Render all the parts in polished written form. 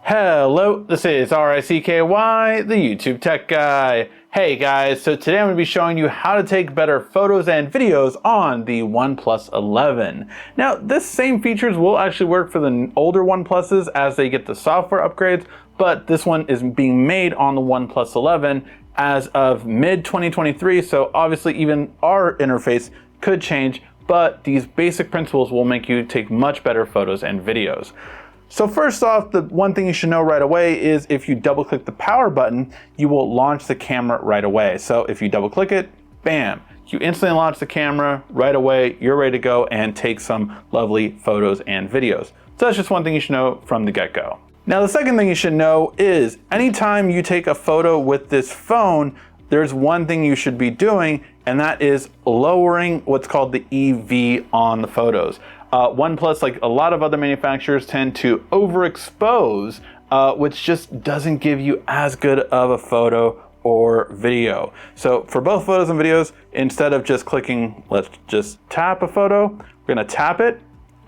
Hello, this is RICKY, the YouTube Tech Guy. Hey guys, so today I'm going to be showing you how to take better photos and videos on the OnePlus 11. Now, this same features will actually work for the older OnePluses as they get the software upgrades, but this one is being made on the OnePlus 11 as of mid-2023, so obviously even our interface could change, but these basic principles will make you take much better photos and videos. So first off, the one thing you should know right away is if you double click the power button, you will launch the camera right away. So if you double click it, bam, you instantly launch the camera right away, you're ready to go and take some lovely photos and videos. So that's just one thing you should know from the get-go. Now the second thing you should know is anytime you take a photo with this phone, there's one thing you should be doing, and that is lowering what's called the EV on the photos. OnePlus, like a lot of other manufacturers, tend to overexpose, which just doesn't give you as good of a photo or video. So for both photos and videos, instead of just clicking, let's just tap a photo, we're gonna tap it,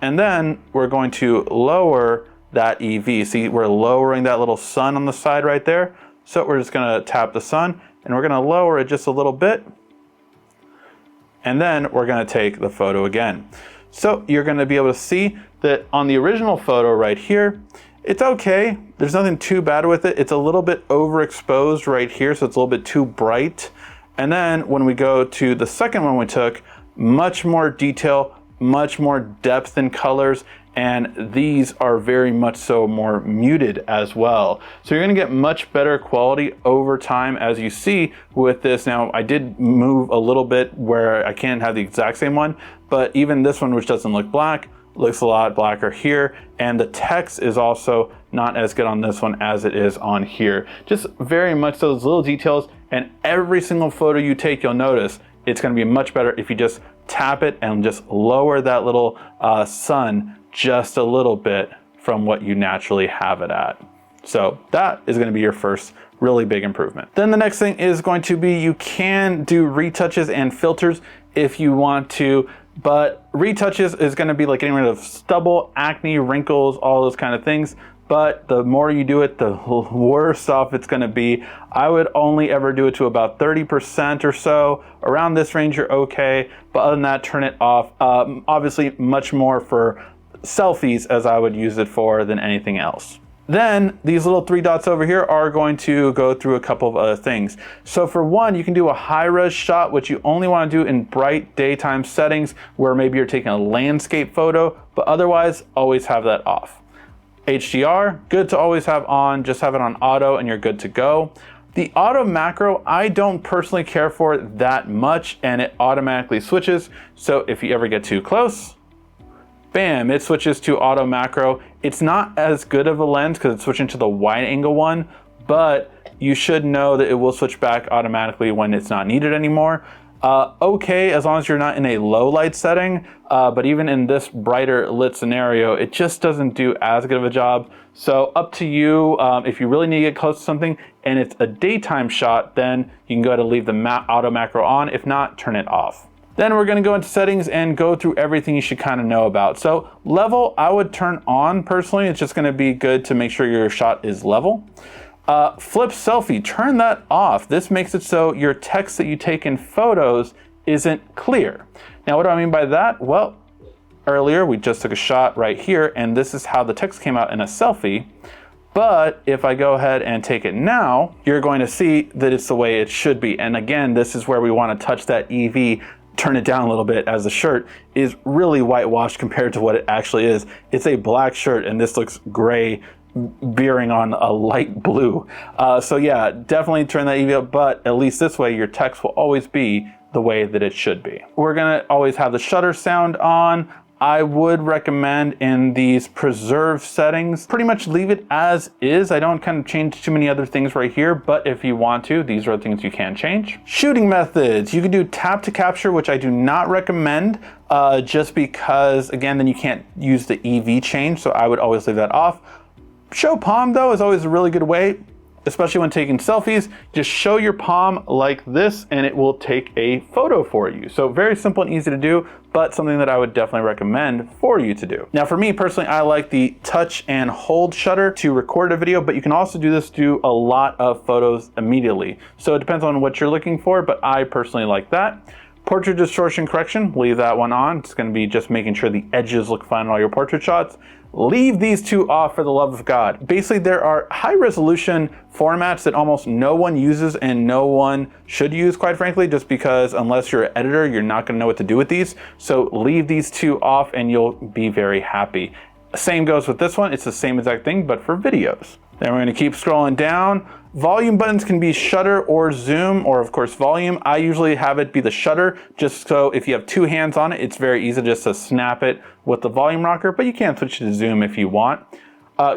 and then we're going to lower that EV. See, we're lowering that little sun on the side right there. So we're just gonna tap the sun, and we're gonna lower it just a little bit, and then we're gonna take the photo again. So you're going to be able to see that on the original photo right here, it's okay. There's nothing too bad with it. It's a little bit overexposed right here, so it's a little bit too bright. And then when we go to the second one we took, much more detail, much more depth in colors, and these are very much so more muted as well. So you're gonna get much better quality over time as you see with this. Now I did move a little bit where I can't have the exact same one, but even this one, which doesn't look black, looks a lot blacker here. And the text is also not as good on this one as it is on here. Just very much those little details, and every single photo you take, you'll notice it's gonna be much better if you just tap it and just lower that little sun just a little bit from what you naturally have it at. So that is going to be your first really big improvement. Then the next thing is going to be you can do retouches and filters if you want to, but retouches is going to be like getting rid of stubble, acne, wrinkles, all those kind of things. But the more you do it, the worse off it's going to be. I would only ever do it to about 30% or so. Around this range, you're okay. But other than that, turn it off. Obviously, much more for selfies as I would use it for than anything else. Then these little three dots over here are going to go through a couple of other things. So for one, you can do a high-res shot, which you only want to do in bright daytime settings where maybe you're taking a landscape photo, but otherwise always have that off. HDR, good to always have on, just have it on auto and you're good to go. The auto macro, I don't personally care for it that much, and it automatically switches. So if you ever get too close, bam, it switches to auto macro. It's not as good of a lens because it's switching to the wide angle one, but you should know that it will switch back automatically when it's not needed anymore. Okay, as long as you're not in a low light setting, but even in this brighter lit scenario, it just doesn't do as good of a job. So up to you, if you really need to get close to something and it's a daytime shot, then you can go ahead and leave the auto macro on. If not, turn it off. Then we're gonna go into settings and go through everything you should kind of know about. So level, I would turn on personally. It's just gonna be good to make sure your shot is level. Flip selfie, turn that off. This makes it so your text that you take in photos isn't clear. Now, what do I mean by that? Well, earlier we just took a shot right here, and this is how the text came out in a selfie. But if I go ahead and take it now, you're going to see that it's the way it should be. And again, this is where we want to touch that EV, turn it down a little bit, as the shirt is really whitewashed compared to what it actually is. It's a black shirt and this looks gray veering on a light blue. So yeah, definitely turn that EV up, but at least this way your text will always be the way that it should be. We're gonna always have the shutter sound on. I would recommend in these preserve settings, pretty much leave it as is. I don't kind of change too many other things right here, but if you want to, these are the things you can change. Shooting methods, you can do tap to capture, which I do not recommend, just because, again, then you can't use the EV change, so I would always leave that off. Show palm though is always a really good way, especially when taking selfies, just show your palm like this and it will take a photo for you. So very simple and easy to do, but something that I would definitely recommend for you to do. Now for me personally, I like the touch and hold shutter to record a video, but you can also do this to do a lot of photos immediately. So it depends on what you're looking for, but I personally like that. Portrait distortion correction, leave that one on. It's going to be just making sure the edges look fine on all your portrait shots. Leave these two off for the love of God. Basically, there are high resolution formats that almost no one uses and no one should use, quite frankly, just because unless you're an editor, you're not going to know what to do with these. So leave these two off and you'll be very happy. Same goes with this one. It's the same exact thing, but for videos. Then we're going to keep scrolling down. Volume buttons can be shutter or zoom, or of course volume. I usually have it be the shutter, just so if you have two hands on it, it's very easy just to snap it with the volume rocker, but you can switch to zoom if you want.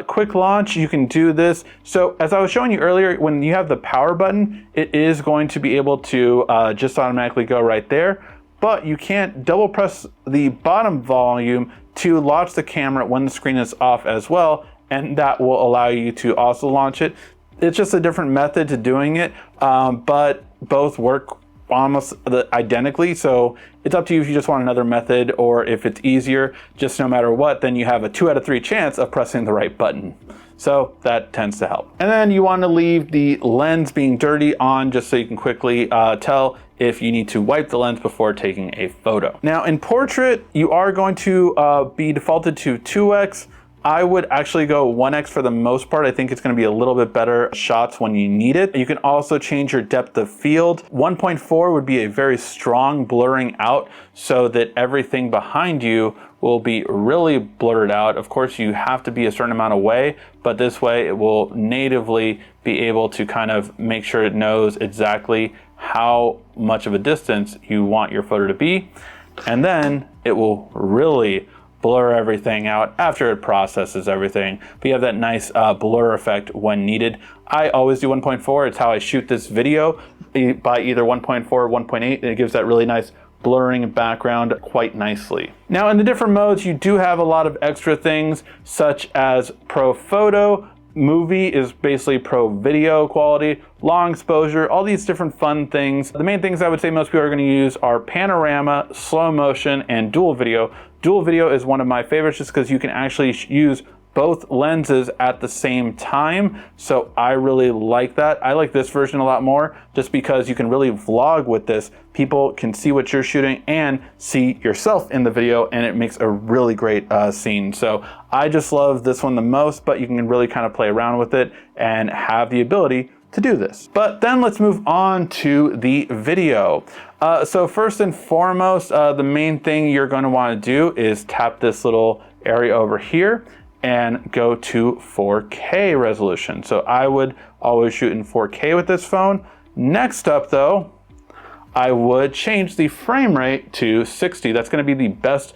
Quick launch, you can do this. So as I was showing you earlier, when you have the power button, it is going to be able to just automatically go right there, but you can't double press the bottom volume to launch the camera when the screen is off as well, and that will allow you to also launch it. It's just a different method to doing it, but both work almost identically. So it's up to you if you just want another method, or if it's easier, just no matter what, then you have a 2 out of 3 chance of pressing the right button. So that tends to help. And then you want to leave the lens being dirty on, just so you can quickly tell if you need to wipe the lens before taking a photo. Now in portrait, you are going to be defaulted to 2x. I would actually go 1x for the most part. I think it's going to be a little bit better shots when you need it. You can also change your depth of field. 1.4 would be a very strong blurring out, so that everything behind you will be really blurred out. Of course, you have to be a certain amount away, but this way it will natively be able to kind of make sure it knows exactly how much of a distance you want your photo to be. And then it will really blur everything out after it processes everything. But you have that nice blur effect when needed. I always do 1.4. It's how I shoot this video, by either 1.4 or 1.8. It gives that really nice blurring background quite nicely. Now in the different modes, you do have a lot of extra things, such as Pro Photo. Movie is basically pro video quality, long exposure, all these different fun things. The main things I would say most people are going to use are panorama, slow motion, and dual video. Dual video is one of my favorites just because you can actually use both lenses at the same time. So I really like that. I like this version a lot more just because you can really vlog with this. People can see what you're shooting and see yourself in the video, and it makes a really great scene. So I just love this one the most, but you can really kind of play around with it and have the ability to do this. But then let's move on to the video. So first and foremost, the main thing you're going to want to do is tap this little area over here and go to 4K resolution. So I would always shoot in 4K with this phone. Next up though, I would change the frame rate to 60. That's going to be the best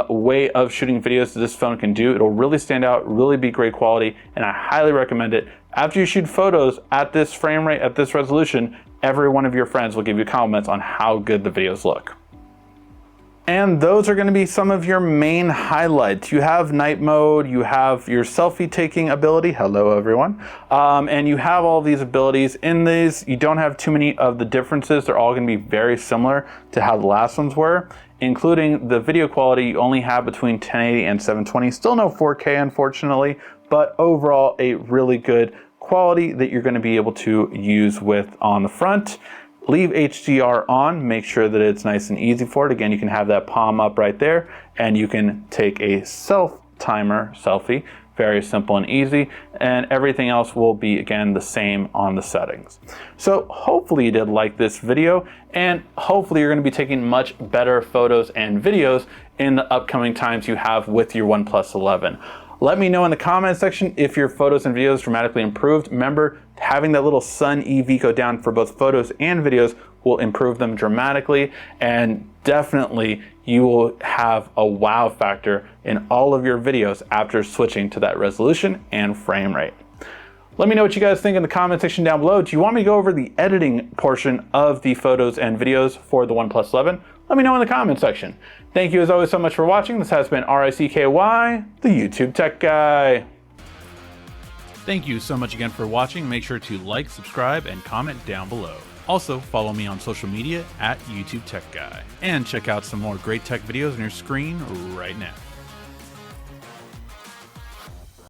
way of shooting videos that this phone can do. It'll really stand out, really be great quality, and I highly recommend it. After you shoot photos at this frame rate, at this resolution, every one of your friends will give you comments on how good the videos look. And those are going to be some of your main highlights. You have night mode, you have your selfie taking ability, hello everyone, and you have all these abilities. In these, you don't have too many of the differences. They're all going to be very similar to how the last ones were, including the video quality. You only have between 1080 and 720, still no 4K unfortunately, but overall a really good quality that you're going to be able to use with on the front. Leave HDR on, make sure that it's nice and easy for it. Again, you can have that palm up right there, and you can take a self-timer selfie, very simple and easy, and everything else will be, again, the same on the settings. So hopefully you did like this video, and hopefully you're going to be taking much better photos and videos in the upcoming times you have with your OnePlus 11. Let me know in the comment section if your photos and videos dramatically improved. Remember, having that little sun EV go down for both photos and videos will improve them dramatically, and definitely you will have a wow factor in all of your videos after switching to that resolution and frame rate. Let me know what you guys think in the comment section down below. Do you want me to go over the editing portion of the photos and videos for the OnePlus 11? Let me know in the comment section. Thank you as always so much for watching. This has been RICKY, the YouTube Tech Guy. Thank you so much again for watching. Make sure to like, subscribe, and comment down below. Also, follow me on social media at YouTube Tech Guy. And check out some more great tech videos on your screen right now.